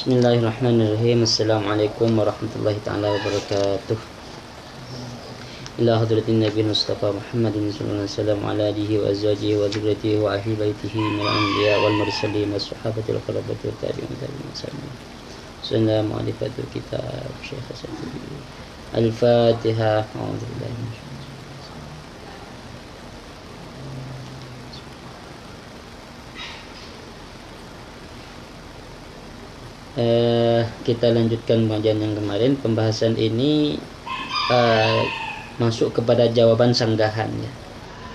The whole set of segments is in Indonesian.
Bismillahirrahmanirrahim. Assalamualaikum warahmatullahi ta'ala wabarakatuh. Ila hadratin Nabi Mustafa Muhammadin sallallahu alaihi wasallam ala alihi wa azwajihi wa dzurriyyatihi wa ahli baitihi minal anbiya wal mursalin was sahabati wal khalafati wat tabi'in tabi'in. Assalamualaikum kitab Syekh Sa'di. Al-Fatihah. A'udzubillahi kita lanjutkan pengajian yang kemarin. Pembahasan ini masuk kepada jawaban sanggahan ya.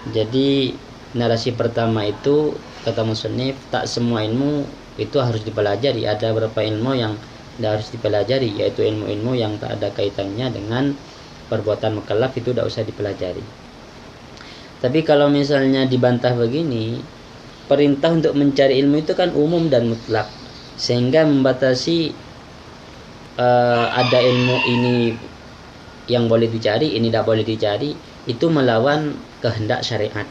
Jadi narasi pertama itu kata musannif, tak semua ilmu itu harus dipelajari. Ada beberapa ilmu yang tidak harus dipelajari, yaitu ilmu-ilmu yang tak ada kaitannya dengan perbuatan mukallaf itu tidak usah dipelajari. Tapi kalau misalnya dibantah begini, perintah untuk mencari ilmu itu kan umum dan mutlak, sehingga membatasi ada ilmu ini yang boleh dicari, ini tidak boleh dicari, itu melawan kehendak syariat.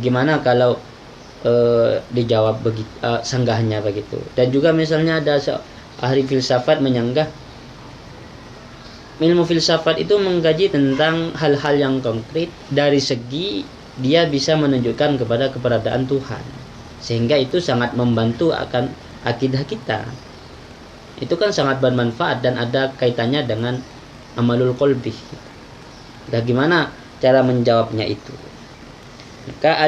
Gimana kalau dijawab begitu, sanggahnya begitu? Dan juga misalnya ada ahli filsafat menyanggah ilmu filsafat itu mengkaji tentang hal-hal yang konkret dari segi dia bisa menunjukkan kepada keberadaan Tuhan, sehingga itu sangat membantu akan akidah kita. Itu kan sangat bermanfaat dan ada kaitannya dengan amalul qalbi. Dan gimana cara menjawabnya itu? Maka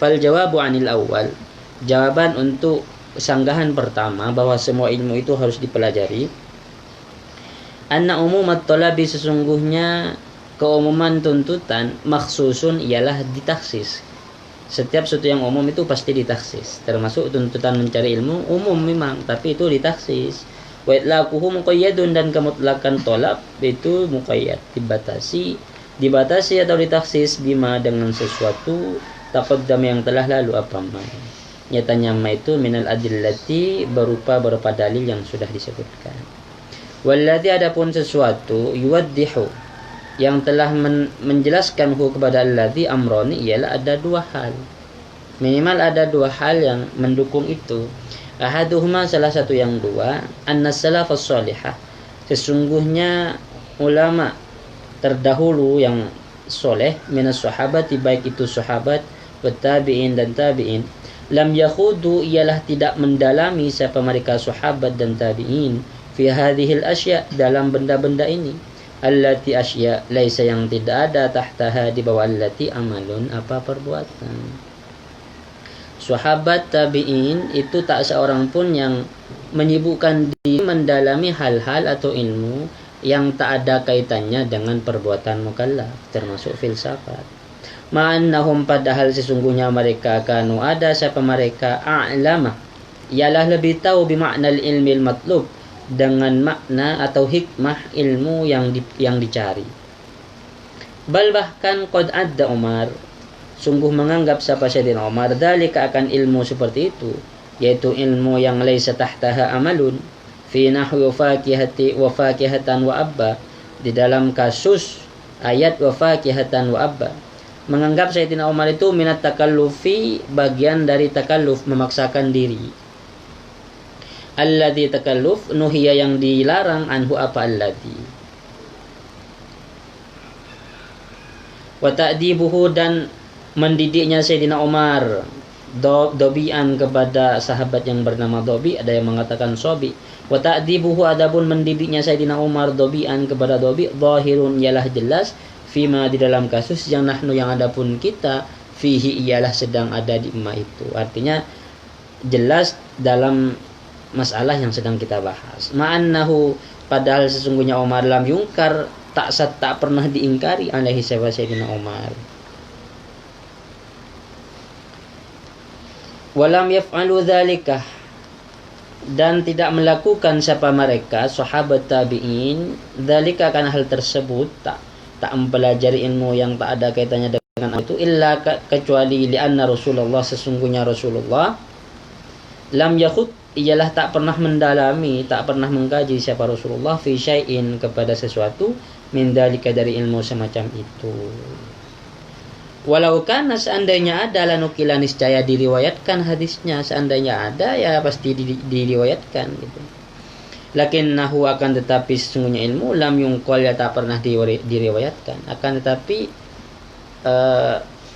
fal jawabu anil awal. Jawaban untuk sanggahan pertama bahwa semua ilmu itu harus dipelajari. Anna umumat talabi, sesungguhnya keumuman tuntutan, makhsusun ialah ditaksis. Setiap sesuatu yang umum itu pasti ditaksis. Termasuk tuntutan mencari ilmu umum memang, tapi itu ditaksis. Wa itlaquhu muqayyadun, dan kemutlakan tolab itu muqayyad, dibatasi atau ditaksis bima, dengan sesuatu taqaddam yang telah lalu apa ma. Nyatanya ma itu minal adillati, berupa dalil yang sudah disebutkan. Walladzi, adapun sesuatu, yuwaddihu, yang telah menjelaskan kepada alladzi amroni, ialah ada dua hal. Minimal ada dua hal yang mendukung itu. Ahaduhuma, salah satu yang dua, anna salafus salihah, sesungguhnya ulama terdahulu yang soleh, minas sahabati, baik itu sahabat, wa tabi'in dan tabi'in, lam yakhudu, ialah tidak mendalami siapa mereka sahabat dan tabi'in, fi hadhil asya, dalam benda-benda ini, allati asya, laisa, yang tidak ada, tahtaha, di bawah allati, amalun, apa perbuatan. Sahabat tabi'in itu tak seorang pun yang menyibukkan diri mendalami hal-hal atau ilmu yang tak ada kaitannya dengan perbuatan mukallaf, termasuk filsafat. Ma'annahum, padahal sesungguhnya mereka, kanu, ada siapa mereka, a'lama, ialah lebih tahu, bimakna ilmil matlub, dengan makna atau hikmah ilmu yang dicari. Bal, bahkan, qad adda Umar, sungguh menganggap siapa Sayyidina Umar, dzalika, akan ilmu seperti itu, yaitu ilmu yang laisa tahtaha amalun, fi nahwi fakihati wa fakihatan wa abba, di dalam kasus ayat wa fakihatan wa abba, menganggap Sayyidina Umar itu minat takallufi, bagian dari takalluf, memaksakan diri. Alladzi, takalluf, nuhiya, yang dilarang, anhu, apa alladzi. Wa ta'dibuhu, dan mendidiknya Sayyidina Umar, dobian, kepada sahabat yang bernama Dobi, ada yang mengatakan Sobi. Wa ta'dibuhu, adapun mendidiknya Sayyidina Umar dobian kepada Dobi, zahirun, ialah jelas, fima, di dalam kasus yang nahnu, yang adapun kita, fihi, ialah sedang ada di ma itu. Artinya jelas dalam masalah yang sedang kita bahas. Ma'annahu, padahal sesungguhnya Umar, lam yungkar, tak pernah diingkari, alaihi Sayyidina Umar. Walam yaf'alu dzalika, dan tidak melakukan siapa mereka sahabat tabi'in, dzalika, akan hal tersebut, tak mempelajari ilmu yang tak ada kaitannya dengan itu, illa, kecuali, li'anna Rasulullah, sesungguhnya Rasulullah, lam yakhud, ialah tak pernah mendalami, tak pernah mengkaji siapa Rasulullah, fi syai'in, kepada sesuatu, min dzalika, dari ilmu semacam itu. Walau kana seandainya ada lanukila niscaya diriwayatkan hadisnya, seandainya ada ya pasti diriwayatkan gitu. Lakinnahu akan tetapi sesungguhnya ilmu lam yungqal ya tak pernah diriwayatkan. Akan tetapi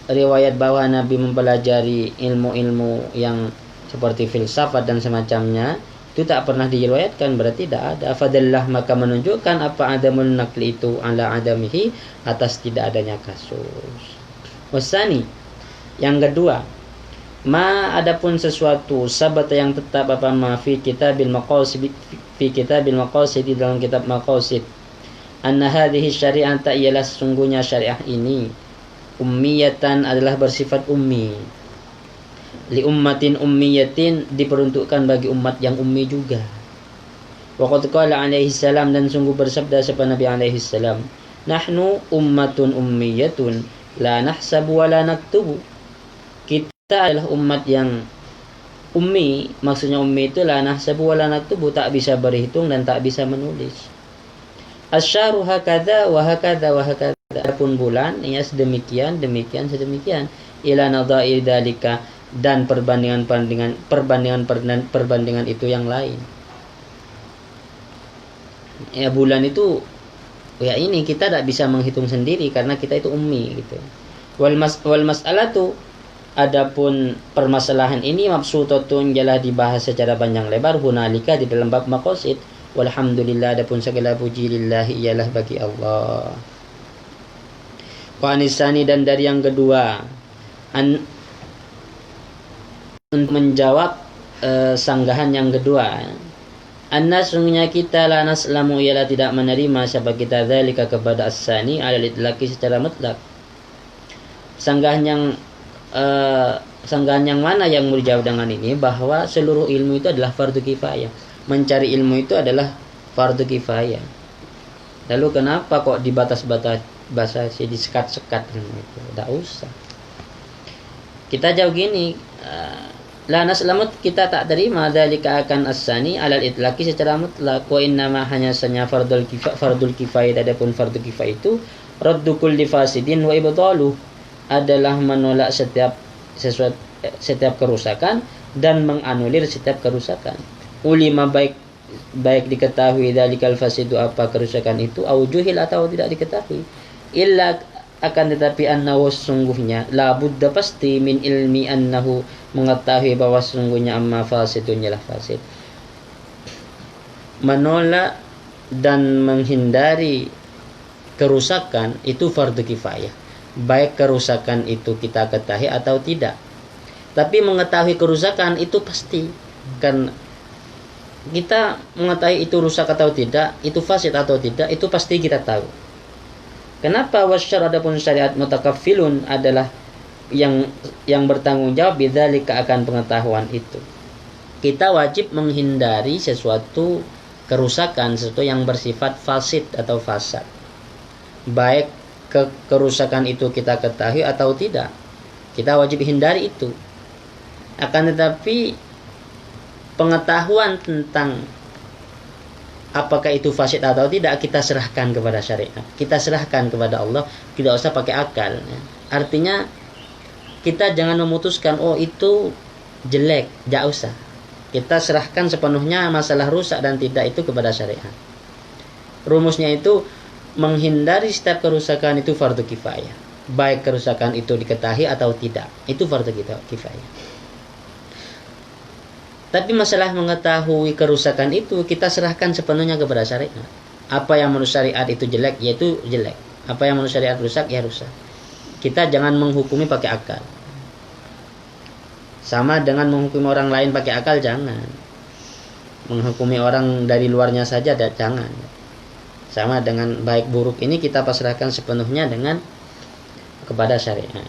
riwayat bahwa Nabi mempelajari ilmu-ilmu yang seperti filsafat dan semacamnya itu tak pernah diriwayatkan, berarti tidak ada. Fadallah maka menunjukkan apa adamul naqli itu ala adamihi, atas tidak adanya kasus. Wasani yang kedua, ma adapun sesuatu sabat yang tetap apa ma fi kitabil maqasid di dalam kitab maqasid, anna hadhihi syari'ata ialah sesungguhnya syariah ini ummiyatan adalah bersifat ummi, li ummatin ummiyatin diperuntukkan bagi umat yang ummi juga. Wa qad qala alaihi salam dan sungguh bersabda sapa Nabi alaihi salam, nahnu ummatun ummiyatun la nahsabu wa la naktubu. Kita adalah umat yang ummi, maksudnya ummi itu la nahsabu wa la naktubu, tak bisa berhitung dan tak bisa menulis. Asyharu hakadha wa hakadha wa hakadha, adapun bulan ia sedemikian demikian sedemikian, ila nadha'ir dalika, dan perbandingan itu yang lain. Ya bulan itu ya ini kita tidak bisa menghitung sendiri karena kita itu ummi gitu. Wal mas'alatu, adapun permasalahan ini mabsutatun jalah dibahas secara panjang lebar hunalika di dalam bab maqasid. Walhamdulillah, adapun segala puji lillahi ialah bagi Allah. Wa anisani, dan dari yang kedua untuk menjawab sanggahan yang kedua, anna sungguhnya kita la naslamu ialah tidak menerima siapa kita dzalika kepada as-sani alal itlaqi secara mutlak. Sanggahan yang mana yang mau dijawab dengan ini, bahwa seluruh ilmu itu adalah fardu kifayah. Mencari ilmu itu adalah fardu kifayah. Lalu kenapa kok dibatas-batasi, disekat-sekat ilmu itu? Tidak usah. Kita jawab gini, la naslamu kita tak terima dzalika akan as-sani alal itlaqi secara mutlak. Wa innama hanya sanya fardul kifayah, adapun fardu kifayah itu raddu kulli fasidin wa ibtaluh, adalah menolak setiap kerusakan dan menganulir setiap kerusakan. Ulima baik diketahui dzalikal fasidu apa kerusakan itu, aujuhil atau tidak diketahui. Illa akan tetapi annahu sungguhnya la budda pasti min ilmi annahu mengetahui bahwa sungguhnya amma fasidun ialah fasid. Menolak dan menghindari kerusakan itu fardu kifayah, baik kerusakan itu kita ketahui atau tidak. Tapi mengetahui kerusakan itu pasti, kan kita mengetahui itu rusak atau tidak, itu fasid atau tidak, itu pasti kita tahu. Kenapa wasyar adapun syariat mutakaffilun adalah yang bertanggung jawab bidzalika akan pengetahuan itu. Kita wajib menghindari sesuatu kerusakan, sesuatu yang bersifat fasid atau fasad. Baik kerusakan itu kita ketahui atau tidak, kita wajib hindari itu. Akan tetapi pengetahuan tentang apakah itu fasid atau tidak kita serahkan kepada syariat, kita serahkan kepada Allah, tidak usah pakai akal. Artinya kita jangan memutuskan oh itu jelek, tidak usah. Kita serahkan sepenuhnya masalah rusak dan tidak itu kepada syariat. Rumusnya itu menghindari setiap kerusakan itu fardu kifayah, baik kerusakan itu diketahui atau tidak, itu fardu kifayah. Tapi masalah mengetahui kerusakan itu kita serahkan sepenuhnya kepada syariat. Apa yang menurut syariat itu jelek, yaitu jelek. Apa yang menurut syariat rusak, ya rusak. Kita jangan menghukumi pakai akal. Sama dengan menghukumi orang lain pakai akal, jangan. Menghukumi orang dari luarnya saja, jangan. Sama dengan baik buruk ini kita pasrahkan sepenuhnya kepada syariat.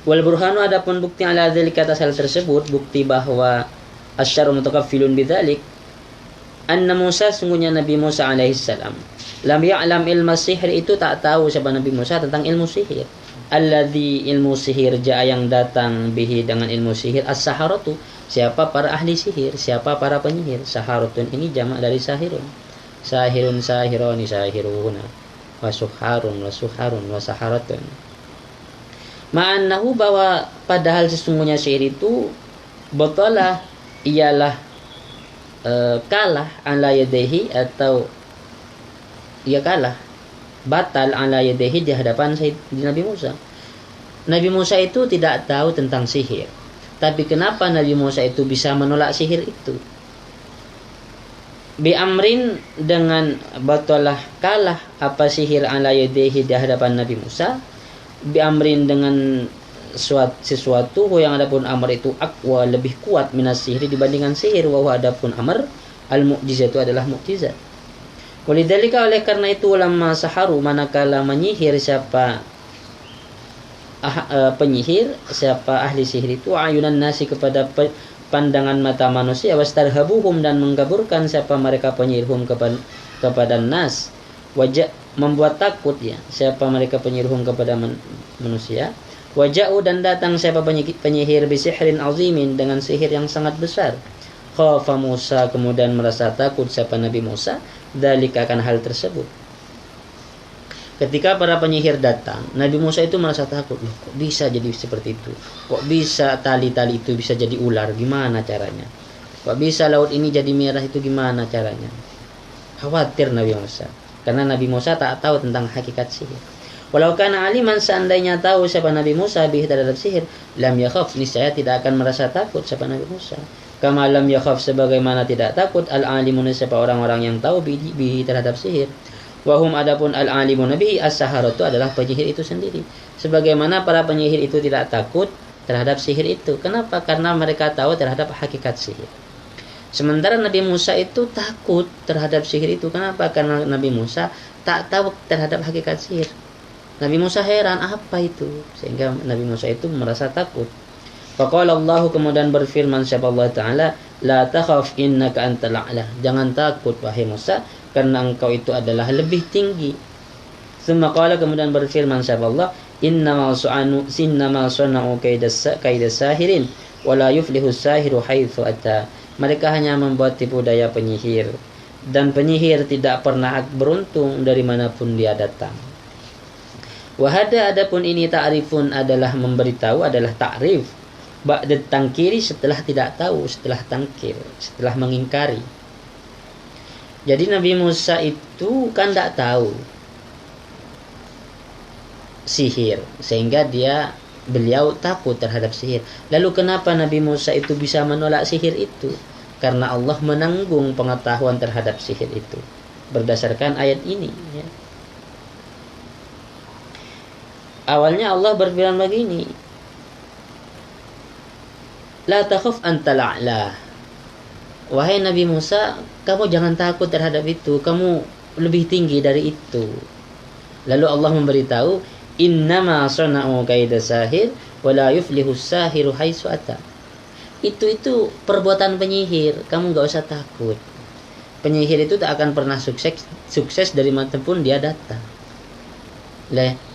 Wal burhanu, adapun bukti ala dzalika atas hal tersebut, bukti bahwa asy'aru mutakaffilun bidzalik, anna Musa sungguhnya Nabi Musa alaihi salam lam ya'lam ilmu sihir, itu tak tahu siapa Nabi Musa tentang ilmu sihir. Alladzi ilmu sihir ja'a yang datang bihi dengan ilmu sihir, as-saharatu siapa para ahli sihir, siapa para penyihir. Saharatun ini jamak dari sahirun. Sahirun sahirani sahiruna wa suharun wa suharun wa saharatun. Ma'annahu, bahwa padahal sesungguhnya sihir itu batalah, ialah kalah ala yadehi, atau ia kalah, batal ala yadehi, di hadapan Nabi Musa. Nabi Musa itu tidak tahu tentang sihir. Tapi kenapa Nabi Musa itu bisa menolak sihir itu? Bi amrin, dengan batalah, kalah apa sihir ala yadehi, di hadapan Nabi Musa. Bi amrin, dengan sesuatu yang adapun amr itu aqwa, lebih kuat, minas sihir, dibandingkan sihir. Wa adapun amr al mu'jizah, itu adalah mukjizat. Walidzalika, oleh karena itu, lamma saharu, manakala menyihir siapa penyihir, siapa ahli sihir itu, ayunan nasi, kepada pandangan mata manusia, wastarhabuhum, dan menggaburkan siapa mereka penyihirhum kepada nas, wajah, membuat takut ya siapa mereka penyihirhum kepada manusia. Waja'u, dan datang siapa penyihir bisihrin azimin, dengan sihir yang sangat besar. Khafa Musa, kemudian merasa takut siapa Nabi Musa, dzalika, akan hal tersebut. Ketika para penyihir datang, Nabi Musa itu merasa takut. Loh, kok bisa jadi seperti itu? Kok bisa tali-tali itu bisa jadi ular? Gimana caranya? Kok bisa laut ini jadi merah? Itu gimana caranya? Khawatir Nabi Musa, karena Nabi Musa tak tahu tentang hakikat sihir. Walau kana aliman, seandainya tahu siapa Nabi Musa bihi, terhadap sihir, lam yakhaf, niscaya tidak akan merasa takut siapa Nabi Musa. Kama lam yakhaf, sebagaimana tidak takut al-alimun, siapa orang-orang yang tahu bihi, terhadap sihir. Wahum, adapun al-alimun bihi, as-saharatu, adalah penyihir itu sendiri. Sebagaimana para penyihir itu tidak takut terhadap sihir itu. Kenapa? Karena mereka tahu terhadap hakikat sihir. Sementara Nabi Musa itu takut terhadap sihir itu. Kenapa? Karena Nabi Musa tak tahu terhadap hakikat sihir. Nabi Musa heran, apa itu? Sehingga Nabi Musa itu merasa takut. Faqala Allah, kemudian berfirman siapa Allah Ta'ala, la takhaf innaka antal a'la, jangan takut wahai Musa, karena engkau itu adalah lebih tinggi. Tsumma qala, kemudian berfirman siapa Allah, innama sana'u kaidas sahirin wa la yuflihu sahiru haitsu ata, mereka hanya membuat tipu daya penyihir, dan penyihir tidak pernah beruntung dari manapun dia datang. Wahada, adapun ini ta'rifun, adalah memberitahu, adalah ta'rif, ba'da tangkiri, setelah tidak tahu, setelah tangkir, setelah mengingkari. Jadi Nabi Musa itu kan tidak tahu sihir, sehingga beliau takut terhadap sihir. Lalu kenapa Nabi Musa itu bisa menolak sihir itu? Karena Allah menanggung pengetahuan terhadap sihir itu berdasarkan ayat ini ya. Awalnya Allah berfirman begini, la takhaf antal a'la, wahai Nabi Musa, kamu jangan takut terhadap itu, kamu lebih tinggi dari itu. Lalu Allah memberitahu, innama sana'u kaidas sahir wa la yuflihu sahiru haitsu ata, itu perbuatan penyihir, kamu enggak usah takut. Penyihir itu tak akan pernah sukses dari manapun dia datang.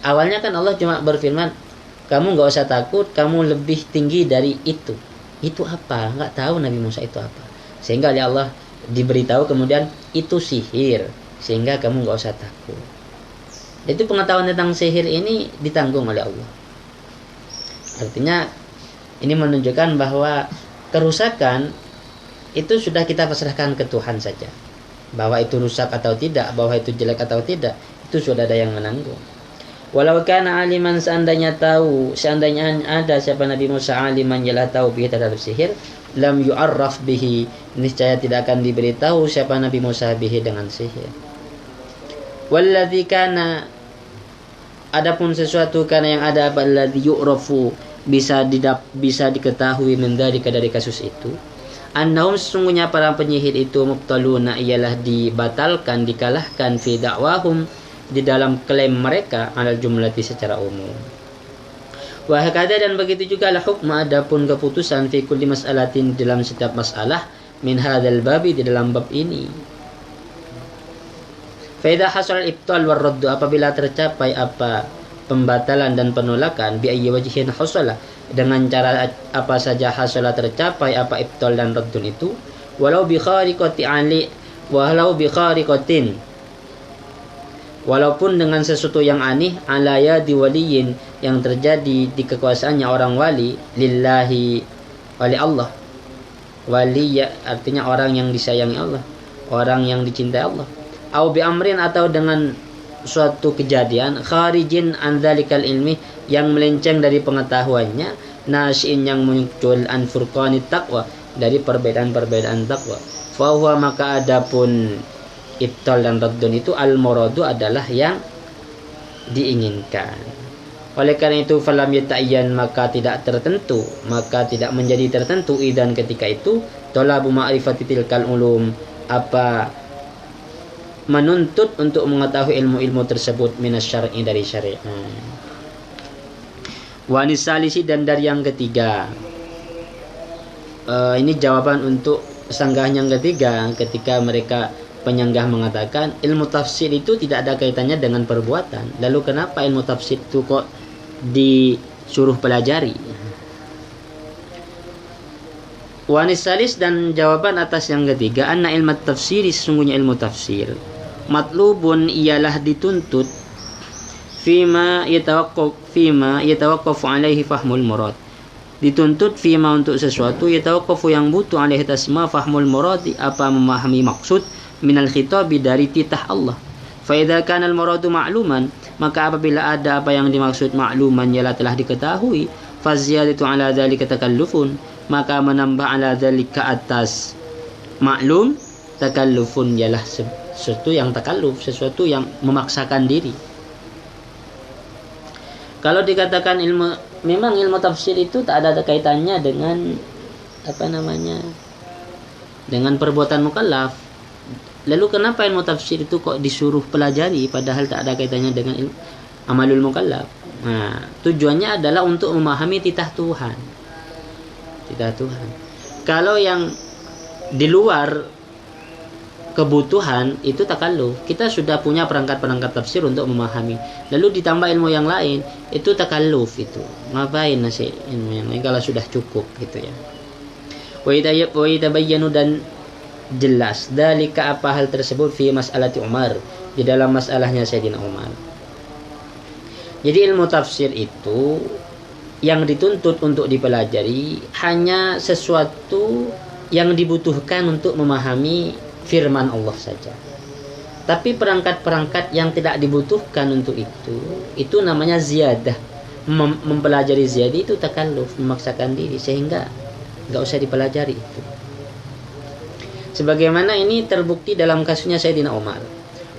Awalnya kan Allah cuma berfirman, kamu nggak usah takut, kamu lebih tinggi dari itu. Itu apa? Nggak tahu Nabi Musa itu apa. Sehingga oleh Allah diberitahu kemudian itu sihir, sehingga kamu nggak usah takut. Itu pengetahuan tentang sihir ini ditanggung oleh Allah. Artinya ini menunjukkan bahwa kerusakan itu sudah kita pasrahkan ke Tuhan saja. Bahwa itu rusak atau tidak, bahwa itu jelek atau tidak, itu sudah ada yang menanggung. Walau kana aliman, seandainya ada siapa Nabi Musa aliman, ialah tahu bihi, terhadap sihir, lam yu'arraf bihi, niscaya tidak akan diberitahu siapa Nabi Musa bihi, dengan sihir. Walladzi kana, adapun sesuatu kana yang ada, alladzi yu'rafu, bisa diketahui mendalika, dari kasus itu, annahum, sesungguhnya para penyihir itu, mubtaluna, ialah dibatalkan, dikalahkan, fi da'wahum, di dalam klaim mereka, alal jumlati, secara umum. Wa hakada, dan begitu juga lah hukma, adapun keputusan, fi kulli mas'alatin, dalam setiap masalah, min hadzal babi, di dalam bab ini. Fa idza hasal ibtal war radd, apabila tercapai apa pembatalan dan penolakan, bi ayyi wajhin hasala, dengan cara apa saja hasala tercapai apa ibtal dan raddun itu, walau bi khariqatin, walaupun dengan sesuatu yang aneh, ala yadi waliyin, yang terjadi di kekuasaannya orang wali, lillahi, wali Allah. Wali ya artinya orang yang disayangi Allah, orang yang dicintai Allah. Au bi amrin, atau dengan suatu kejadian, kharijin an dzalikal ilmi, yang melenceng dari pengetahuannya, nasiin, yang muncul an furqanit taqwa, dari perbedaan-perbedaan takwa. Fa huwa, maka adapun ibtal dan raddun itu al muradu, adalah yang diinginkan. Oleh karena itu falam yata'ayyan, maka tidak tertentu, maka tidak menjadi tertentu idan ketika itu talabu ma'rifati tilkal ulum, apa menuntut untuk mengetahui ilmu-ilmu tersebut minas syar'i, dari syariat. Wa nisalisi, dan dari yang ketiga. Ini jawaban untuk sanggah yang ketiga, ketika mereka penyanggah mengatakan ilmu tafsir itu tidak ada kaitannya dengan perbuatan. Lalu kenapa ilmu tafsir itu kok disuruh pelajari? Wanis salis, dan jawaban atas yang ketiga, anna ilmu tafsir, sesungguhnya ilmu tafsir matlubun, ialah dituntut, fima yatawaqqafu alaihi fahmul murad, dituntut fima, untuk sesuatu, yatawaqqafu, yang butuh, alaihi tasma, fahmul murad, apa memahami maksud, minal khitabi, dari titah Allah. Fa idza kana al muradu ma'luman, maka apabila ada apa yang dimaksud ma'luman, ialah telah diketahui, fa ziyadatu ala dzalika takallufun, maka menambah ala dzalika atas maklum, takallufun, ialah sesuatu yang takalluf, sesuatu yang memaksakan diri. Kalau dikatakan memang ilmu tafsir itu tak ada kaitannya dengan dengan perbuatan mukallaf. Lalu kenapa ilmu tafsir itu kok disuruh pelajari padahal tak ada kaitannya dengan ilmu amalul mukallaf? Nah, tujuannya adalah untuk memahami titah Tuhan. Titah Tuhan. Kalau yang di luar kebutuhan itu takalluf. Kita sudah punya perangkat-perangkat tafsir untuk memahami. Lalu ditambah ilmu yang lain, itu takalluf itu. Ngapain nasi ilmu yang lain kalau sudah cukup gitu ya. Wa yatabayyanu, dan jelas dalika, apa hal tersebut, fi mas'alati Umar, di dalam masalahnya Sayyidina Umar. Jadi ilmu tafsir itu yang dituntut untuk dipelajari hanya sesuatu yang dibutuhkan untuk memahami firman Allah saja. Tapi perangkat-perangkat yang tidak dibutuhkan untuk itu namanya ziyadah. Mempelajari ziyadah itu takalluf, memaksakan diri, sehingga enggak usah dipelajari itu. Sebagaimana ini terbukti dalam kasusnya Sayyidina Umar.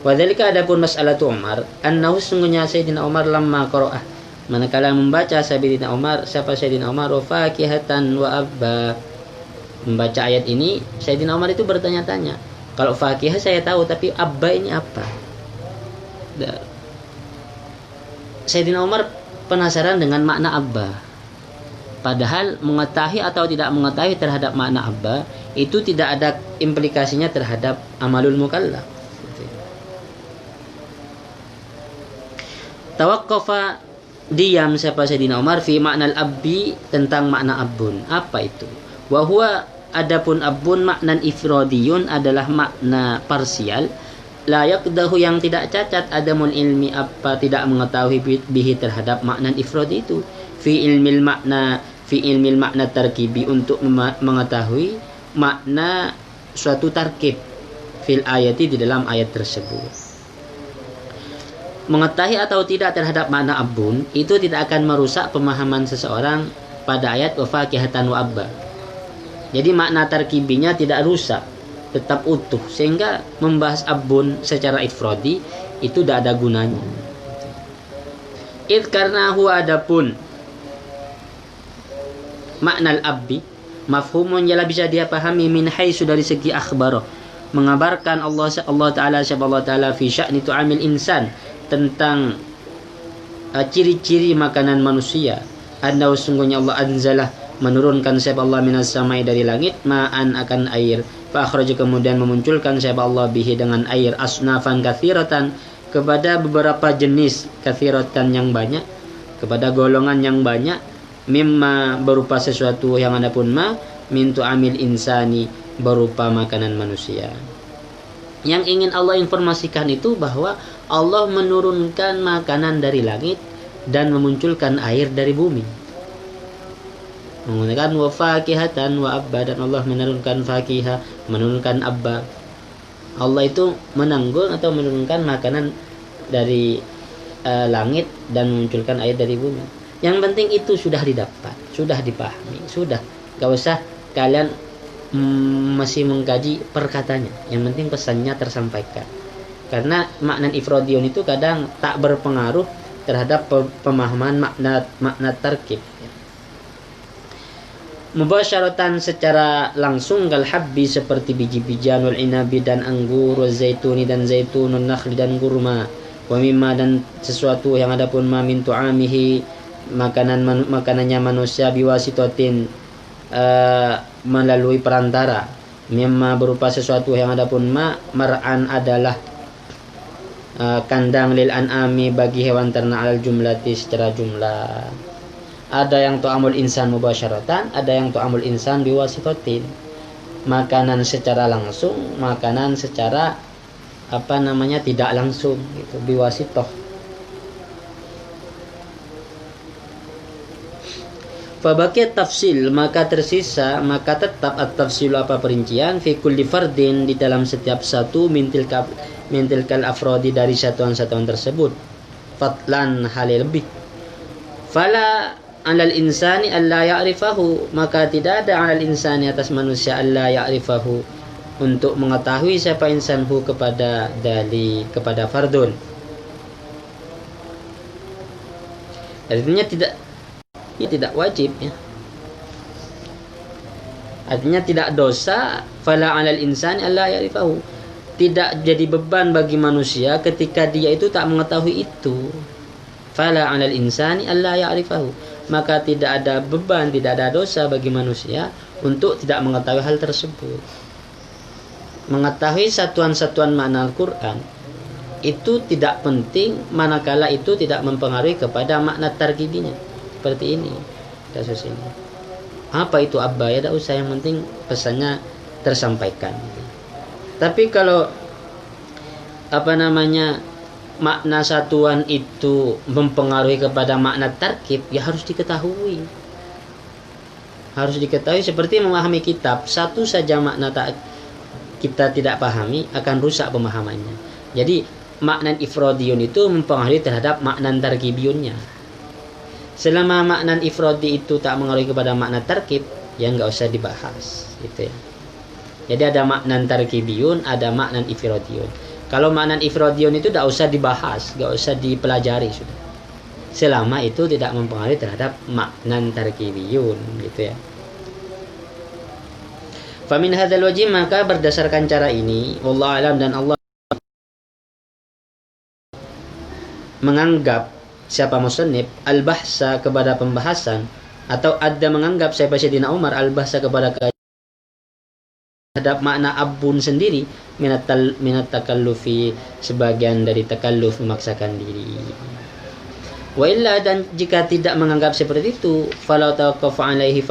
Wa dzalika, adapun mas'alatu Umar, annahu, sungguhnya Sayyidina Umar lamma qara'ah, manakala membaca Sayyidina Umar, siapa Sayyidina Umar, wa fakihatan wa abba, membaca ayat ini, Sayyidina Umar itu bertanya-tanya. Kalau fakihah saya tahu, tapi abba ini apa? Sayyidina Umar penasaran dengan makna abba. Padahal mengetahui atau tidak mengetahui terhadap makna abba itu tidak ada implikasinya terhadap amalul mukallaf. Tawaqqafa, diam siapa Sayyidina Umar, fi makna al-abbi, tentang makna abbun. Apa itu? Wa huwa, adapun abbun maknan ifradiyun, adalah makna parsial, la yaqdahu, yang tidak cacat, adamul ilmi, apa tidak mengetahui bihi terhadap makna ifradi itu, fi ilmil makna tarkibi, untuk mengetahui makna suatu tarkib, fil ayati, di dalam ayat tersebut. Mengetahui atau tidak terhadap makna abbun itu tidak akan merusak pemahaman seseorang pada ayat wa fakihatan wa abba. Jadi makna tarkibinya tidak rusak, tetap utuh, sehingga membahas abbun secara ifradi itu tidak ada gunanya. Karena huwa, adapun makna al-abbi mafhumun, ialah bisa dia pahami min haitsu, dari segi akhbar, mengabarkan Allah Ta'ala fi sya'ni tu'amil insan, tentang ciri-ciri makanan manusia. Annahu, sungguhnya Allah anzalah, menurunkan siapa Allah minas samai, dari langit, ma'an, akan air, fa akhraja, kemudian memunculkan siapa Allah bihi, dengan air, asnafan katsiratan, kepada beberapa jenis, katsiratan yang banyak, kepada golongan yang banyak, mimma, berupa sesuatu yang adapun ma, min tu'amil insani, berupa makanan manusia. Yang ingin Allah informasikan itu bahwa Allah menurunkan makanan dari langit dan memunculkan air dari bumi. Menggunakan wa fakihatan wa abba, dan Allah menurunkan fakihah, menurunkan abba. Allah itu menanggung atau menurunkan makanan dari langit dan memunculkan air dari bumi. Yang penting itu sudah didapat, sudah dipahami, sudah. Gak usah kalian masih mengkaji perkatanya. Yang penting pesannya tersampaikan. Karena makna ifradion itu kadang tak berpengaruh terhadap pemahaman makna tarkib. Mubasyaratan secara langsung kal habbi seperti biji-bijian, wal inabi dan anggur, wal zaituni dan zaitun, wal nakhli dan kurma, wa mimma dan sesuatu yang ada pun ma min tu'amihi makanannya manusia biwasitotin melalui perantara, mimma berupa sesuatu yang ada pun mar'an adalah kandang lil an'ami bagi hewan ternak al jumlati secara jumlah. Ada yang tu'amul insan mubasyaratan, ada yang tu'amul insan biwasitotin, makanan secara langsung, makanan secara tidak langsung gitu, biwasitoh. Fabaqiyat tafsil, maka tetap at-tafsil perincian fi kulli fardin di dalam setiap satu mintilkal afrodi dari satuan-satuan tersebut, fatlan halil lebih. Fala alal insani alla ya'rifahu, maka tidak ada alal insani atas manusia alla ya'rifahu untuk mengetahui siapa insanhu kepada fardun. Artinya tidak wajib ya. Artinya tidak dosa, fala alal insani alla ya'rifahu. Tidak jadi beban bagi manusia ketika dia itu tak mengetahui itu. Fala alal insani alla ya'rifahu. Maka tidak ada beban, tidak ada dosa bagi manusia untuk tidak mengetahui hal tersebut. Mengetahui satuan-satuan makna Al-Quran itu tidak penting manakala itu tidak mempengaruhi kepada makna tarkibinya. Seperti ini kasus ini. Apa itu abba, ya tidak usah, yang penting pesannya tersampaikan. Tapi kalau makna satuan itu mempengaruhi kepada makna tarkib, ya harus diketahui. Harus diketahui seperti memahami kitab. Satu saja makna kita tidak pahami akan rusak pemahamannya. Jadi makna ifradiyun itu mempengaruhi terhadap makna tarkibiyunnya. Selama makna ifradi itu tak mengaruhi kepada makna tarkib, ya nggak usah dibahas gitu ya. Jadi ada makna tarkibiyun, ada makna ifradiyun. Kalau makna ifradiyun itu tidak usah dibahas, tidak usah dipelajari sudah. Selama itu tidak mempengaruhi terhadap makna tarkibiyun gitu ya. Famin hadzal wajh, maka berdasarkan cara ini, wallahu alam, dan Allah menganggap siapa musannif al-bahsa kepada pembahasan, atau ada menganggap siapa Sayyidina Umar al-bahsa kepada terhadap makna abun sendiri minat takallufi, sebagian dari takalluf memaksakan diri. Wa illa, dan jika tidak menganggap seperti itu, fala tawaqqafa alaihi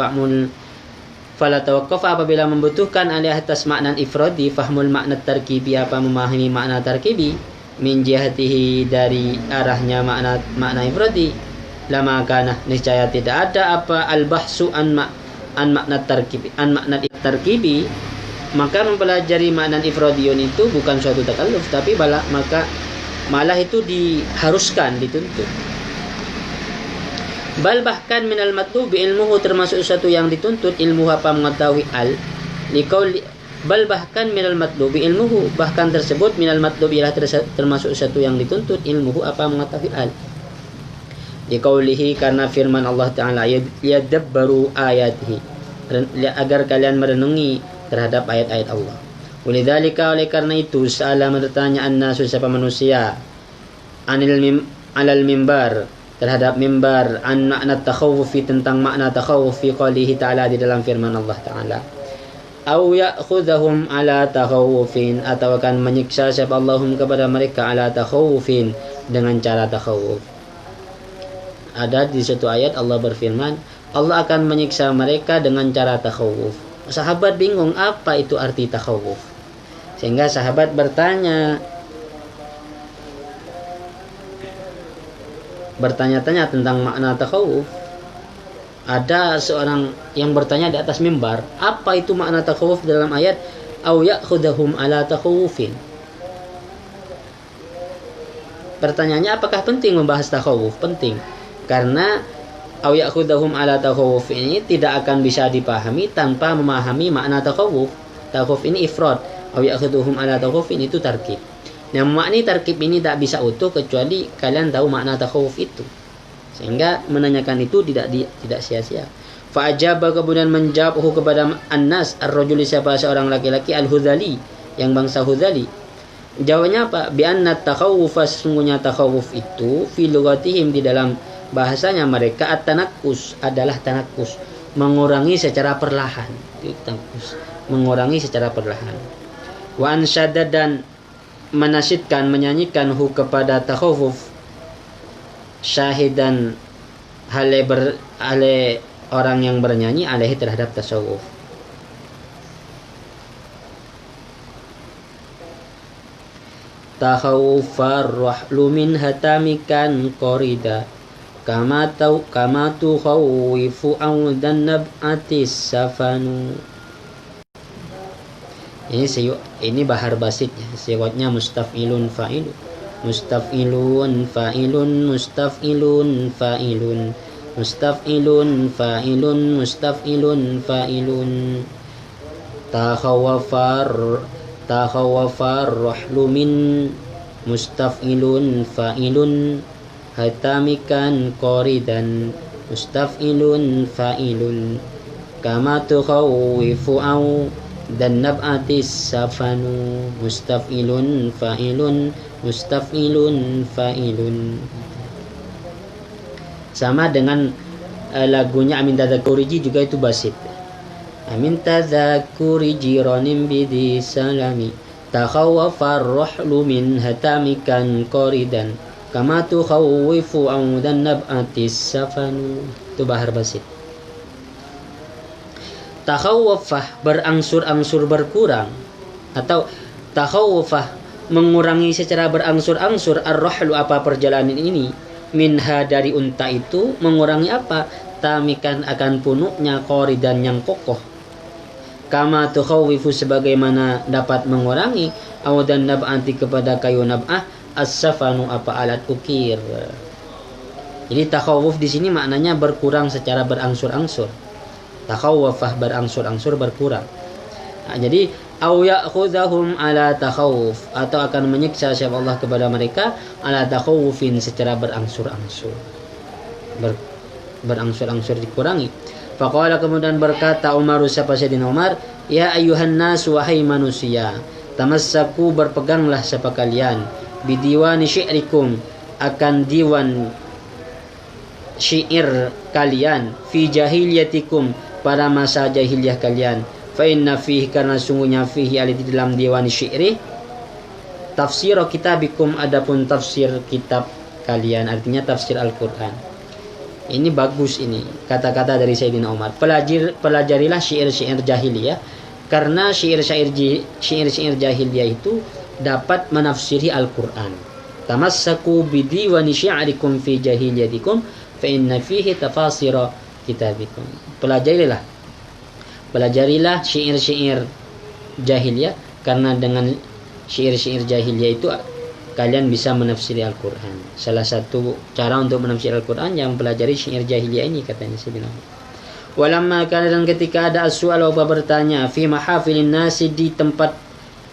apabila membutuhkan alih atas makna ifradi fahmul makna tarkibi, memahami makna tarkibi min jihatihi dari arahnya makna ifradi, lama kana niscaya tidak ada al-bahsu an makna tarkibi, maka mempelajari makna ifradiyun itu bukan suatu takalluf, tapi malah itu diharuskan, dituntut. Bal bahkan minal matlubi ilmuhu, termasuk sesuatu yang dituntut ilmuhu mengetahui bal bahkan minal matlubi ilmuhu, bahkan tersebut minal matlubi termasuk sesuatu yang dituntut ilmuhu mengetahui liqaulihi, karena firman Allah Ta'ala yadabbaru ayatihi, agar kalian merenungi terhadap ayat-ayat Allah. Walidzalika, oleh karena itu, sa'ala bertanya an-nasu, siapa manusia, alal mimbar, terhadap mimbar, an makna takhawufi, tentang makna takhawufi qalihi ta'ala, di dalam firman Allah Ta'ala. Au ya'khudhahum ala takhawufin, atau akan menyiksa siapa Allahum kepada mereka ala takhawufin, dengan cara takhawuf. Ada di satu ayat Allah berfirman, Allah akan menyiksa mereka dengan cara takhawuf. Sahabat bingung apa itu arti takhawuf, sehingga sahabat bertanya, bertanya-tanya tentang makna takhawuf, ada seorang yang bertanya di atas mimbar, apa itu makna takhawuf dalam ayat au ya'khudhum ala takhawufin. Pertanyaannya, apakah penting membahas takhawuf? Penting, karena au ya'khudhum ala takhawuf ini tidak akan bisa dipahami tanpa memahami makna takhawuf. Takhawuf ini ifrad, au ya'khudhum ala takhawufin itu tarkib. Nah, makna tarkib ini tak bisa utuh kecuali kalian tahu makna takhawuf itu. Sehingga menanyakan itu tidak sia-sia. Fa ajaba, kemudian menjawabhu kepada An-Nas, ar-rajul, siapa seorang laki-laki, al-Hudzali, yang bangsa Hudzali. Jawabnya apa? Bi anna takhawuf, sesungguhnya takhawuf itu fi lughatihim, di dalam bahasanya mereka, at-tanakkus, adalah tanakkus, mengurangi secara perlahan. Itu tanakkus, mengurangi secara perlahan. Wa ansyada, dan menasyidkan, menyanyikan hu kepada takhawuf, syahidan, hale orang yang bernyanyi alaihi terhadap tasawuf. Takhawufar rahlu min hatamikan qorida kama tu khawifu awdan nab'atis safanu. Ini bahar basitnya, sewatnya mustaf'ilun fa'ilun, mustaf'ilun fa'ilun, mustaf'ilun fa'ilun, mustaf'ilun fa'ilun, mustaf'ilun fa'ilun. Takhawafar rahlu min, mustaf'ilun fa'ilun, hatamikan qoridan, mustaf'ilun fa'ilun, kama tukhawifu au dan nab'atis safanu, mustaf'ilun fa'ilun, mustaf'ilun fa'ilun. Sama dengan lagunya Amin Tadzakuriji juga itu basit. Amin Tadzakuri jiranim bidi salami, takhawafar rahlu min hatamikan qoridan, kama tukhawwifu audan nab'atis safanu. Itu bahar basit. Takhawwafah, berangsur-angsur berkurang, atau takhawwafah, mengurangi secara berangsur-angsur, ar-rahlu, apa perjalanan ini, minha, dari unta itu, mengurangi apa? Tamikan, akan punuknya, qoridan, yang kokoh. Kama tukhawwifu, sebagaimana dapat mengurangi, audan nab'ati, kepada kayu nab'ah, as-safanu, apa alat ukir. Jadi takhawuf di sini maknanya berkurang secara berangsur-angsur. Takhawwafah, berangsur-angsur berkurang. Nah, jadi au ya'khudhahum ala takhawuf, atau akan menyiksa siapa Allah kepada mereka ala takhawufin, secara berangsur-angsur. Berangsur-angsur dikurangi. Faqala, kemudian berkata Umar, siapa Sayyidina Umar, ya ayuhan nas, wahai manusia, tamassaku, berpeganglah siapa kalian, bidiwani syi'rikum, akan diwan syair kalian, fi jahiliyatikum, pada masa jahiliyah kalian. Fa inna fihi, karena sungguhnya fihi, ada di dalam diwan syairi, tafsir kitabikum, adapun tafsir kitab kalian, artinya tafsir Al-Quran. Ini bagus, ini kata-kata dari Sayyidina Umar. Pelajarilah syair-syair jahiliyah, karena syair-syair jahiliyah itu dapat menafsiri Al-Quran. Tamassaku bidiwani syi'rikum fi jahiliyatikum fa inna fihi tafasira kitabikum. Pelajarilah syair-syair jahiliyah, karena dengan syair-syair jahiliyah itu kalian bisa menafsiri Al-Quran. Salah satu cara untuk menafsiri Al-Quran yang pelajari syair jahiliyah ini, katanya sebenarnya. Walamma kana, dan ketika ada as-su'al, bertanya, fi mahafilin nasi, di tempat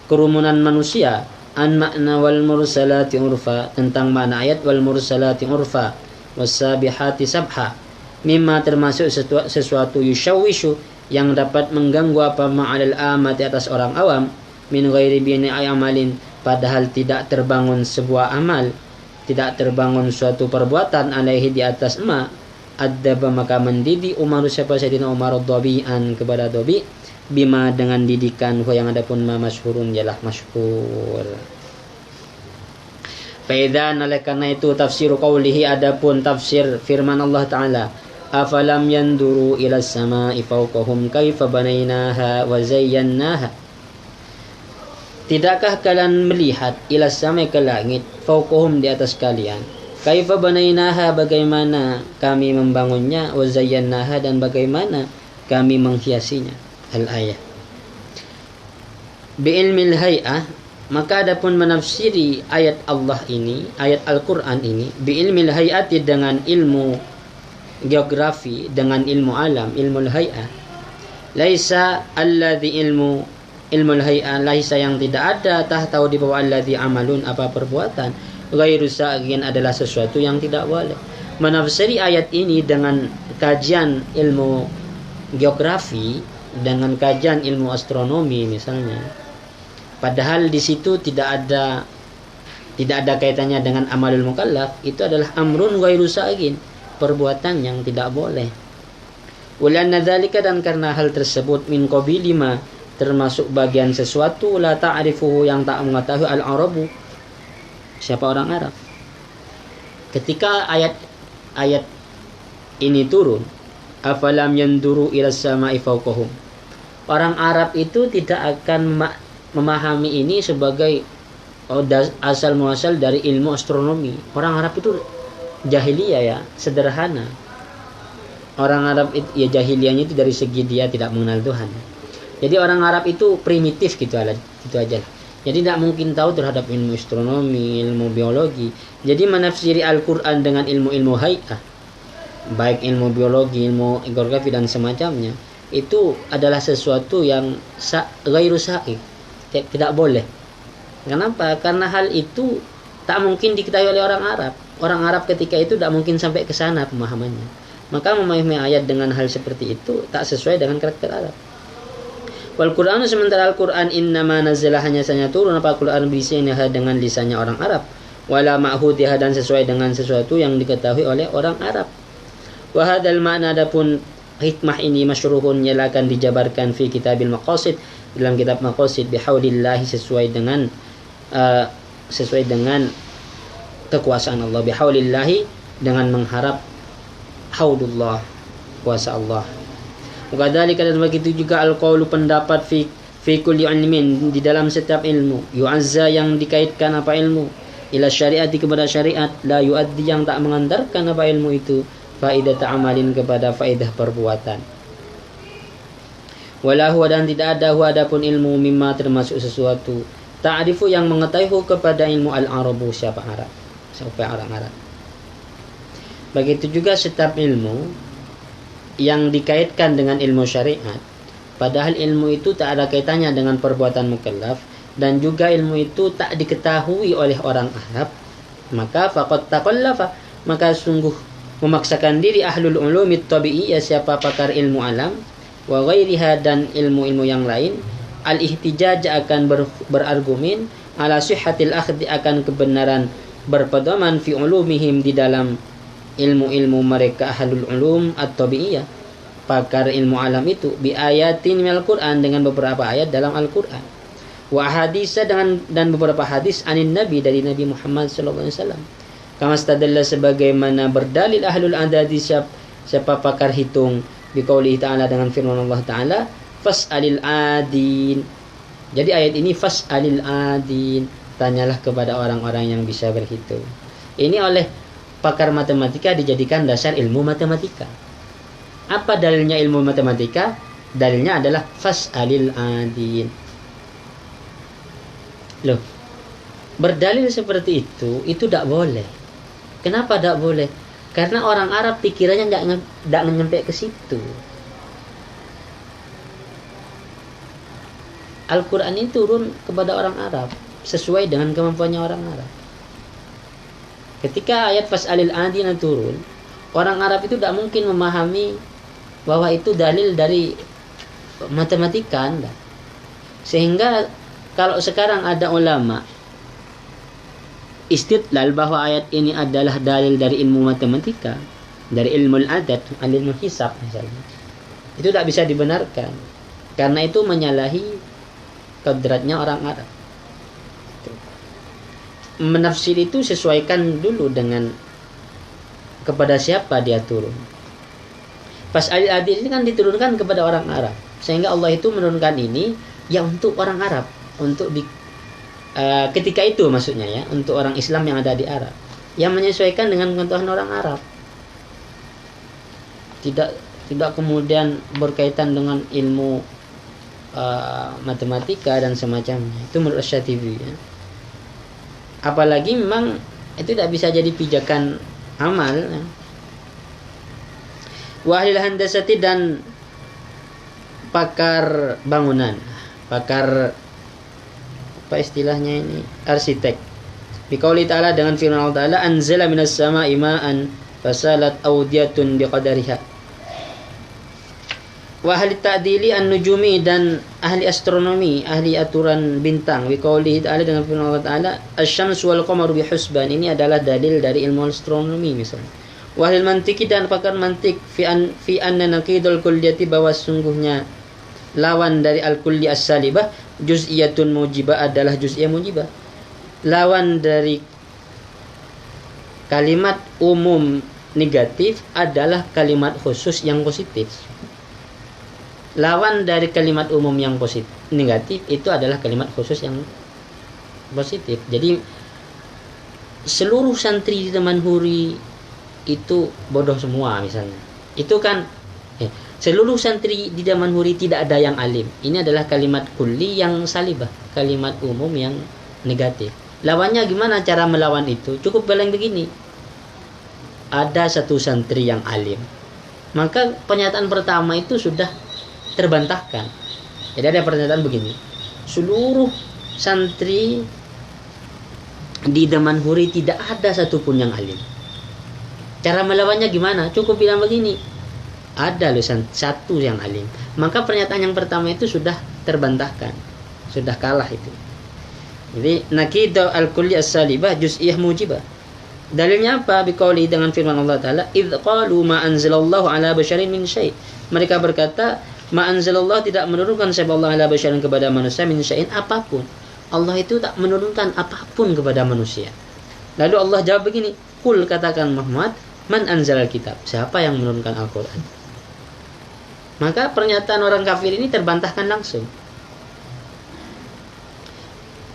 kerumunan manusia, an makna wal mursalati urfa, tentang makna ayat wal mursalati urfa, wasabihati sabha, mimma, termasuk sesuatu yushawishu, yang dapat mengganggu apa, ma'alal amati, atas orang awam, min ghairi bini amalin, padahal tidak terbangun sebuah amal, tidak terbangun suatu perbuatan, alaihi, di atas ma, adaba, maka mendidi Umar, siapa Sayyidina Umar, dhabi'an, kepada dhabi, bima, dengan didikan, yang adapun ma masyhurun, ialah masyhur. Faidan, oleh karena itu, tafsir qaulihi, adapun tafsir firman Allah Ta'ala, afalam yanduru ila samai fawqahum kaifa banainaha wa zayyannaha. Tidakkah kalian melihat ila samai, ke langit, fawqahum, di atas kalian, Kaifa banainaha, bagaimana kami membangunnya, wa zayyanaha, dan bagaimana kami menghiasinya. Al-ayah. Bi ilmil hay'ah, maka adapun menafsiri ayat Allah ini, ayat Al-Qur'an ini, bi ilmil hay'ati, dengan ilmu geografi, dengan ilmu alam, ilmu hay'ah. Laisa alladhi ilmul hay'ah, laisa yang tidak ada, tahu di bawah alladhi amalun, apa perbuatan, ghairu sa'in, adalah sesuatu yang tidak boleh. Menafsiri ayat ini dengan kajian ilmu geografi, dengan kajian ilmu astronomi misalnya, padahal di situ tidak ada kaitannya dengan amalul mukallaf, itu adalah amrun ghairu sa'in, perbuatan yang tidak boleh. Walanna dzalika, dan karena hal tersebut, min qabili ma, termasuk bagian sesuatu, la ta'rifuhu, yang tak mengetahui, al-arabu, siapa orang Arab. Ketika ayat ini turun, afalam yanduru ila sama'i fawqahum, orang Arab itu tidak akan memahami ini sebagai asal muasal dari ilmu astronomi. Orang Arab itu jahiliyah ya, sederhana. Orang Arab itu ya, jahiliyahnya itu dari segi dia tidak mengenal Tuhan. Jadi orang Arab itu primitif gitu aja lah. Jadi tidak mungkin tahu terhadap ilmu astronomi, ilmu biologi. Jadi menafsiri Al-Quran dengan ilmu-ilmu hay'ah, baik ilmu biologi, ilmu geografi dan semacamnya, itu adalah sesuatu yang ghairu sahih, tidak boleh. Kenapa? Karena hal itu tak mungkin diketahui oleh orang Arab. Orang Arab ketika itu tidak mungkin sampai ke sana pemahamannya. Maka memahami ayat dengan hal seperti itu tak sesuai dengan karakter Arab. Wal Qur'an, sementara Al-Qur'an, innama nazala, hanya saja turun apa Al-Qur'an bisaniha, dengan lisannya orang Arab, wala ma'hudiha, dan sesuai dengan sesuatu yang diketahui oleh orang Arab. Wa hadzal ma'na, adapun hikmah ini, masyruhun, ialah akan dijabarkan fi kitabil maqasid, dalam kitab maqasid, bihaulillahi, sesuai dengan kekuasaan Allah, bihaulillahi, dengan mengharap haulullah, kuasa Allah. Wakadzalika, dan begitu juga al-qaulu, pendapat, fi kulli ilmin, di dalam setiap ilmu, yu'azza, yang dikaitkan apa ilmu, ila syariati, kepada syariat, la yu'addi, yang tak mengantarkan apa ilmu itu, faidah ta'amalin, kepada faidah perbuatan. Walahu, dan tidak ada hu, adapun ilmu, mimma, termasuk sesuatu, ta'rifu, yang mengetahui kepada ilmu, al-arabu, siapa Arab, siapa orang Arab. Begitu juga setiap ilmu yang dikaitkan dengan ilmu syariat, padahal ilmu itu tak ada kaitannya dengan perbuatan mukallaf, dan juga ilmu itu tak diketahui oleh orang Arab, maka faqad taqallafa, maka sungguh memaksakan diri ahlul ulumit tabi'iyah, siapa pakar ilmu alam, wa ghairiha, dan ilmu-ilmu yang lain, al-ihtijaj, akan berargumen, ala sihhatil akhdi, akan kebenaran berpedoman, fi ulumihim, di dalam ilmu-ilmu mereka ahlul ulum at-tabi'iyah, pakar ilmu alam itu, bi ayatin minal Qur'an, dengan beberapa ayat dalam Al-Qur'an, wa hadisa, dan beberapa hadis, anin nabi, dari Nabi Muhammad sallallahu alaihi wasallam, kama stadalla, sebagaimana berdalil ahlul adadi, siapa pakar hitung, bi qoulihi ta'ala, dengan firman Allah Ta'ala, fas'alil adin. Jadi ayat ini fas'alil adin, tanyalah kepada orang-orang yang bisa berhitung. Ini oleh pakar matematika dijadikan dasar ilmu matematika. Apa dalilnya ilmu matematika? Dalilnya adalah fas'alil adin. Loh, berdalil seperti itu tidak boleh. Kenapa tidak boleh? Karena orang Arab pikirannya tidak nyampe ke situ. Al-Quran ini turun kepada orang Arab sesuai dengan kemampuannya orang Arab. Ketika ayat fas'alil adina turun, orang Arab itu tidak mungkin memahami bahwa itu dalil dari matematika Anda. Sehingga kalau sekarang ada ulama istidlal bahwa ayat ini adalah dalil dari ilmu matematika, dari ilmu al-adad, ilmu hisab misalnya, itu tidak bisa dibenarkan, karena itu menyalahi kodratnya orang Arab. Menafsir itu sesuaikan dulu dengan kepada siapa dia turun. Fas'alil adin ini kan diturunkan kepada orang Arab, sehingga Allah itu menurunkan ini ya untuk orang Arab, untuk ketika itu maksudnya ya, untuk orang Islam yang ada di Arab. yang menyesuaikan dengan pengetahuan orang Arab. Tidak kemudian berkaitan dengan ilmu matematika dan semacamnya. Itu menurut Syatibi ya. Apalagi memang itu tidak bisa jadi pijakan amal ya. Wahil handasati dan pakar bangunan, pakar apa istilahnya ini, arsitek. Biqauli ta'ala, dengan firman Allah Ta'ala, anzala minas sama'i ma'an fasalat awdiyatun biqadariha. Wa ahli ta'dili an-nujumi, dan ahli astronomi, ahli aturan bintang. Biqauli ta'ala, dengan firman Allah Ta'ala, asy-syamsu wal qamaru bihusban. Ini adalah dalil dari ilmu astronomi misalnya. Wa ahli mantiki, dan pakar mantik, fi anna naqidul kulliyati, bahwa sungguhnya lawan dari al-kulli as-salibah juz'iyatun mujibah adalah juz'iyah mujibah. Lawan dari kalimat umum negatif adalah kalimat khusus yang positif. Lawan dari kalimat umum yang positif negatif itu adalah kalimat khusus yang positif. Jadi seluruh santri di Taman Huri itu bodoh semua misalnya. Itu kan seluruh santri di Taman Huri tidak ada yang alim. Ini adalah kalimat kulli yang salibah, kalimat umum yang negatif. Lawannya gimana cara melawan itu? Cukup bilang begini, ada satu santri yang alim, maka pernyataan pertama itu sudah terbantahkan. Jadi ada pernyataan begini, seluruh santri di Taman Huri tidak ada satupun yang alim. Cara melawannya gimana? Cukup bilang begini, ada loh satu yang alim. Maka pernyataan yang pertama itu sudah terbantahkan, sudah kalah itu. Jadi naqidah al-kulli as-salibah juz'iyah mujibah. Dalilnya apa? Biqauli, dengan firman Allah Ta'ala, idz qalu ma anzalallahu ala basyarin min syai'. Mereka berkata, ma anzalallahu, tidak menurunkan sapa Allah ala basyarin, kepada manusia, min syai'in, apapun. Allah itu tak menurunkan apapun kepada manusia. Lalu Allah jawab begini, qul, katakan Muhammad, man anzalal kitab, siapa yang menurunkan Al-Quran? Maka pernyataan orang kafir ini terbantahkan langsung.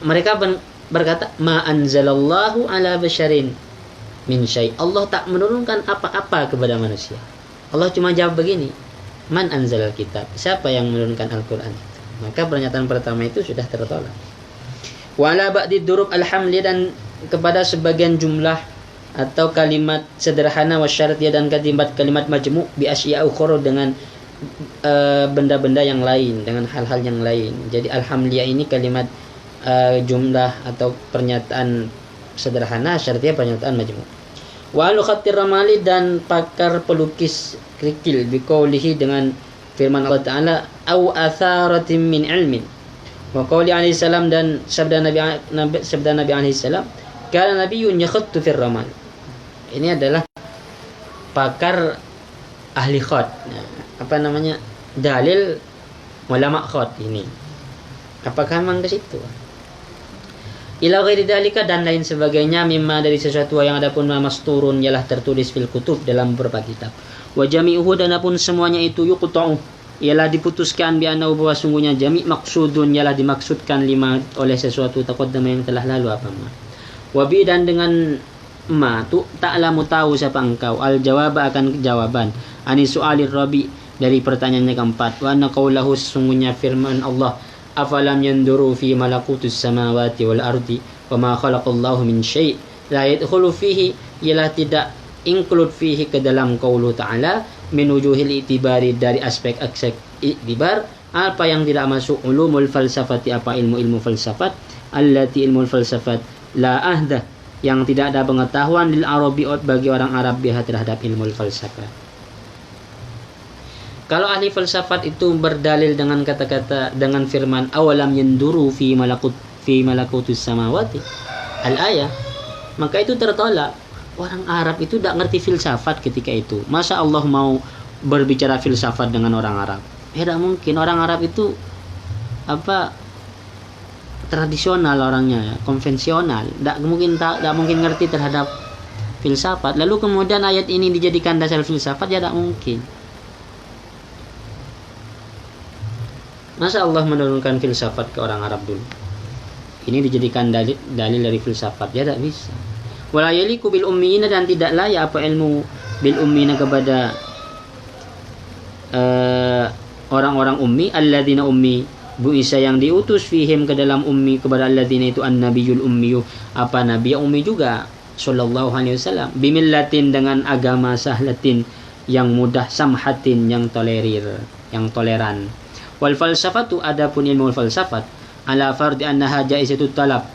Mereka berkata, ma anzalallahu ala basyarin min syai'. Allah tak menurunkan apa-apa kepada manusia. Allah cuma jawab begini, man anzalal kitab, siapa yang menurunkan Al-Quran? Maka pernyataan pertama itu sudah tertolak. Wa ala ba'di durub al-hamli, dan kepada sebagian jumlah atau kalimat sederhana, wasyaratiyah, dan kalimat majmu' bi asya' ukhra, dengan benda-benda yang lain, dengan hal-hal yang lain. Jadi alhamdulillah ini kalimat jumlah atau pernyataan sederhana, syartiyah pernyataan majmu'. Wa alu khattir ramali, dan pakar pelukis kerikil, biqaulihi, dengan firman Allah Ta'ala, au atharatin min ilmin. Wa qauli alaihi salam, dan sabda Nabi alaihi salam, kana nabiyyun yakhattu fir ramal. Ini adalah pakar ahli khat. Apa namanya? Dalil ulama khat ini. Apakah memang ke situ? Ila ghairi dalika, dan lain sebagainya, mimma, dari sesuatu yang ada pun masturun, ialah tertulis fil kutub, dalam beberapa kitab. Wa jami'uhu, dan pun semuanya itu yuqta'u, ialah diputuskan, bi annahu, bahwa sungguhnya jami' maksudun, ialah dimaksudkan, lima, oleh sesuatu taqaddama yang telah lalu, apa ma. Wa bi, dan dengan ma tu ta'lamu, tahu siapa engkau, al jawab, akan jawaban, ani su'alir rabi, dari pertanyaannya keempat. Wa anna qaulahu, sesungguhnya firman Allah, afalam yanduru fi malakutus samawati wal ardi wa ma khalaqallahu min syai' la yadkhulu fihi, ialah tidak include fihi, ke dalam qaulu ta'ala, min wujuhil itibari, dari aspek itibar, apa yang tidak masuk, ulumul falsafati, apa ilmu-ilmu falsafat, allati ilmu falsafat, la ahda, yang tidak ada pengetahuan, lil arabi, bagi orang Arab, biha, terhadap ilmu falsafat. Kalau ahli falsafat itu berdalil dengan kata-kata, dengan firman awalam yanduru fi malakutus samawati al-ayah, maka itu tertolak. Orang Arab itu tidak ngerti filsafat ketika itu. Masa Allah mau berbicara filsafat dengan orang Arab? Tidak mungkin. Orang Arab itu tradisional orangnya, konvensional. Tidak mungkin ngerti terhadap filsafat. Lalu kemudian ayat ini dijadikan dasar filsafat, ya tidak mungkin. Masa Allah menurunkan filsafat ke orang Arab dulu? Ini dijadikan dalil dari filsafat, ya tidak bisa. Wala yaliku bil ummiyina, dan tidak layak apa ilmu bil ummiyina kepada orang-orang ummi, alladzina ummi Bu Isa yang diutus fihim ke dalam ummi, kepada alladzina itu annabiyul ummiyu, apa nabi yang ummi juga sallallahu alaihi wasallam, bimillatin dengan agama sahlatin yang mudah, samhatin yang tolerir, yang toleran. Wal falsafatu, adapun ilmu falsafat, ala fardi annaha jaizatut talab,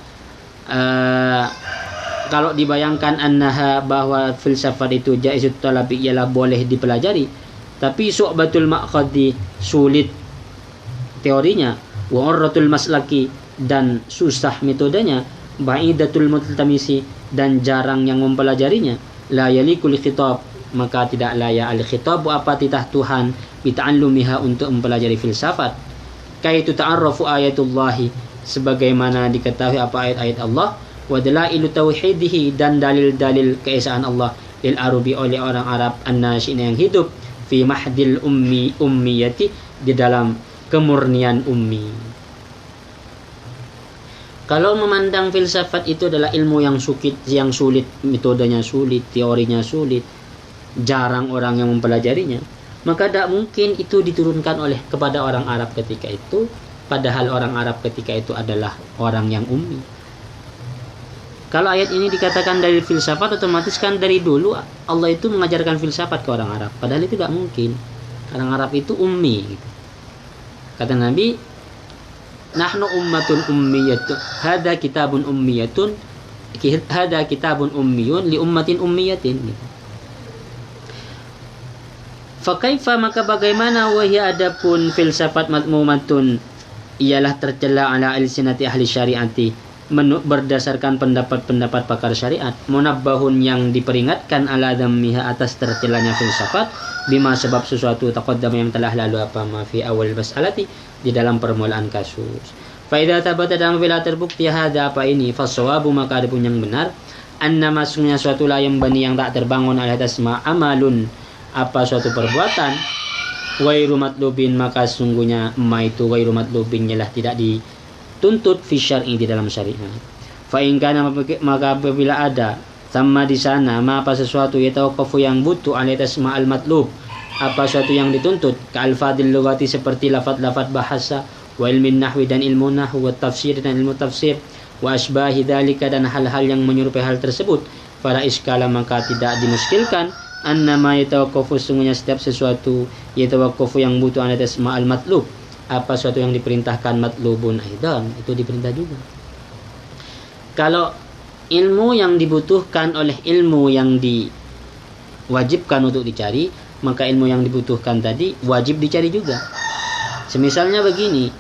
kalau dibayangkan annaha bahwa filsafat itu jaizatut talab, ialah boleh dipelajari, tapi su'batul ma'khadi, sulit teorinya, wa urratul maslaki, dan susah metodenya, ba'idatul multamisi, dan jarang yang mempelajarinya, la yalikul khitab, maka tidak layak al khitab apa titah Tuhan bita'allumiha, untuk mempelajari filsafat, kaitu ta'arrafu ayatullahi, sebagaimana diketahui apa ayat-ayat Allah, wa dalailu tauhidihi, dan dalil-dalil keesaan Allah, lil arubi, oleh orang Arab, an-nasyina yang hidup, fi mahdil ummiyati, di dalam kemurnian ummi. Kalau memandang filsafat itu adalah ilmu yang sulit, metodenya sulit, teorinya sulit, jarang orang yang mempelajarinya, maka tidak mungkin itu diturunkan kepada orang Arab ketika itu, padahal orang Arab ketika itu adalah orang yang ummi. Kalau ayat ini dikatakan dari filsafat, otomatis kan dari dulu Allah itu mengajarkan filsafat ke orang Arab, padahal itu tidak mungkin. Orang Arab itu ummi gitu. Kata Nabi, nahnu ummatun ummiyatun, hada kitabun ummiyatun, hada kitabun ummiyun li ummatin ummiyatin gitu. Fakaifa, maka bagaimana, wahya adapun filsafat madmumatun, ialah tercela ala alsinati ahli syariati, berdasarkan pendapat-pendapat pakar syariat, munabbahun yang diperingatkan ala dhammiha, atas tercelanya filsafat, bima sebab sesuatu taqaddama yang telah lalu apa ma fi awal mas'alati, di dalam permulaan kasus. Fa idza tabata, dan bila terbukti hada apa ini, fasawabu, maka adapun yang benar, anna masuknya suatu la yang bani, yang tak terbangun ala atas ma amalun, apa suatu perbuatan, wairu matlubin, maka sungguhnya ma itu wairu matlubin, ialah tidak dituntut fi syar'i, di dalam syariat. Fa in kana, maka apabila ada sama di sana ma apa sesuatu yatawaqqafu yang butuh ala atas ma al matlub, apa sesuatu yang dituntut, ka alfadil lughati, seperti lafaz-lafaz bahasa, wa ilmin nahwi, dan ilmu nahwu, wa tafsir, dan ilmu tafsir, wa asbahi dzalika, dan hal-hal yang menyerupai hal tersebut, fala iskala, maka tidak dimuskilkan, annama yatawaqqafu, sungguhnya setiap sesuatu yatawaqqafu yang butuh ala atas ma al matlub, apa sesuatu yang diperintahkan, matlubun aidan, itu diperintah juga. Kalau ilmu yang dibutuhkan oleh ilmu yang diwajibkan untuk dicari, maka ilmu yang dibutuhkan tadi wajib dicari juga. Semisalnya begini,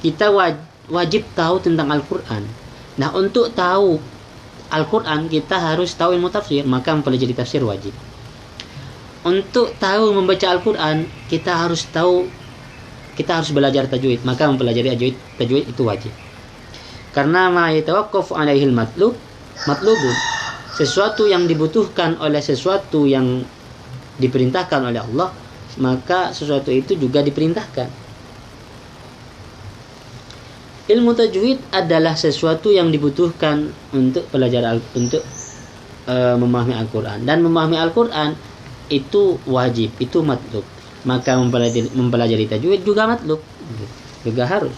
kita wajib tahu tentang Al-Quran. Nah, untuk tahu Al-Quran kita harus tahu ilmu tafsir, maka mempelajari tafsir wajib. Untuk tahu membaca Al-Quran kita harus belajar tajwid, maka mempelajari tajwid itu wajib. Karena ma yatawaqqafu alaihil matlubun, sesuatu yang dibutuhkan oleh sesuatu yang diperintahkan oleh Allah, maka sesuatu itu juga diperintahkan. Ilmu tajwid adalah sesuatu yang dibutuhkan untuk memahami Al-Quran, dan memahami Al-Quran itu wajib, itu matlub, maka mempelajari tajwid juga matlub, juga harus.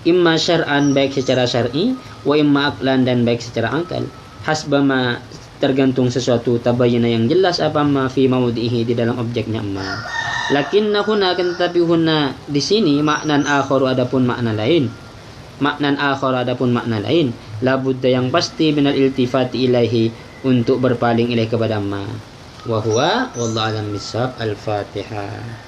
Imma syar'an, baik secara syar'i, wa imma aqlan, dan baik secara akal. Hasbama, tergantung sesuatu, tabayyana yang jelas apa ma fi maudhihi, di dalam objeknya ma. Lakinna huna, akan tetapi huna di sini, maknan akharu, adapun makna lain. Maknan akharu, adapun makna lain. La budda, yang pasti, minal iltifati ilaihi, untuk berpaling ilaih kepada ma. Wa huwa wallahu a'lam bissawab. Al-Fatihah.